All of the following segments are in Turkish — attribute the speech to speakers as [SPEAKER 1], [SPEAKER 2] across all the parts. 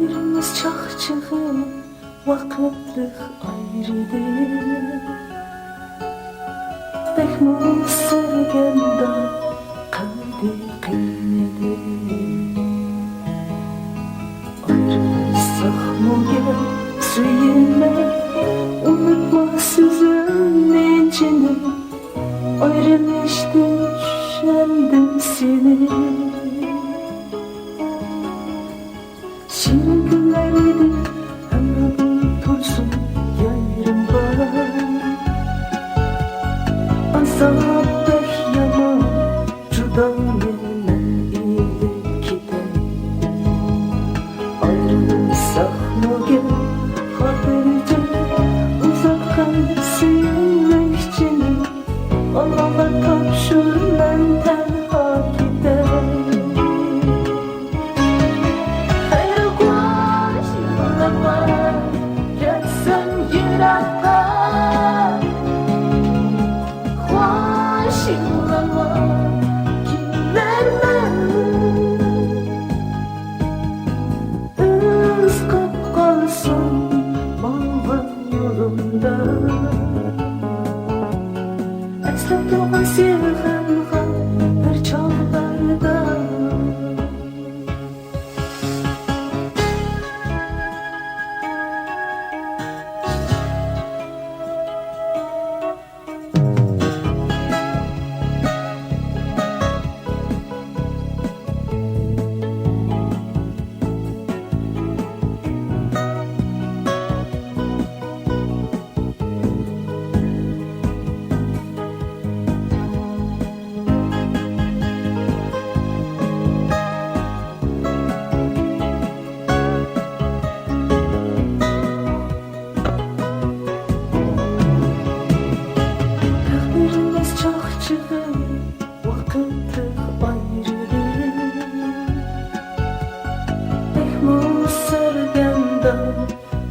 [SPEAKER 1] Birimiz çaxçığı vakitlik ayrıdır. Bekmol sevgenda kalbi kıymedir. Ayrılsak mı gel söyleme, unutma sözün içini. Ayrılıştın düşendim seni. Şirin günlerdi ömrü bulup dursun yarım var. Azap pek yaman juda yenen iyilik giden. Ayrılsak mı gel hatırca uzakkan suyunlukçini. Allah'a tapşır ben tenha gider. Eslep durgan sevgimga bir çağlarda.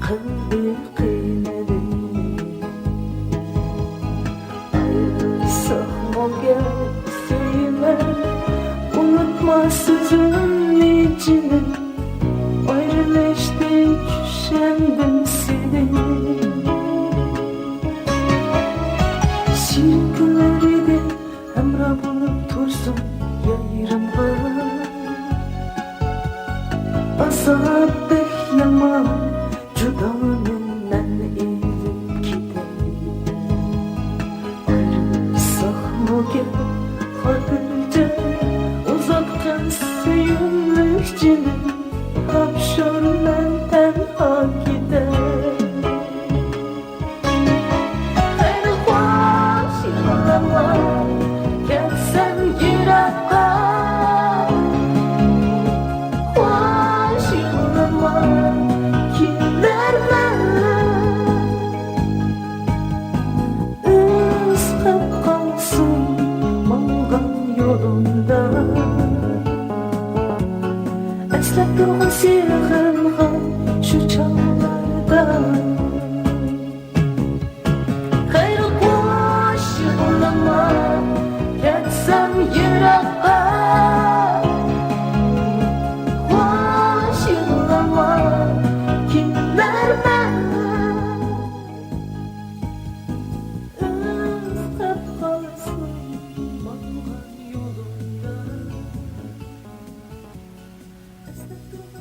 [SPEAKER 1] Kalbi kıymedir. Ayrılsak mı gel söyleme, unutma sözün içini. Ayrılıştık düşendim seni. Şirin günlerdi emra bulup dursun yarım var. Azap pek yaman judanından eğilip gider. Ayrılsak mı gel hatırca uzaktan suyunlukçini. Hapşur ben tenha gider. Haydi hoş yılama gelsem yüraka. Hoş yılama eslep durgan sevgimga şu çağlarda. Hayır hoş yılama gelsem yüraka. Hoş yılama kimler ben. Özlep kalsın mangan yolunda. Eslep durgan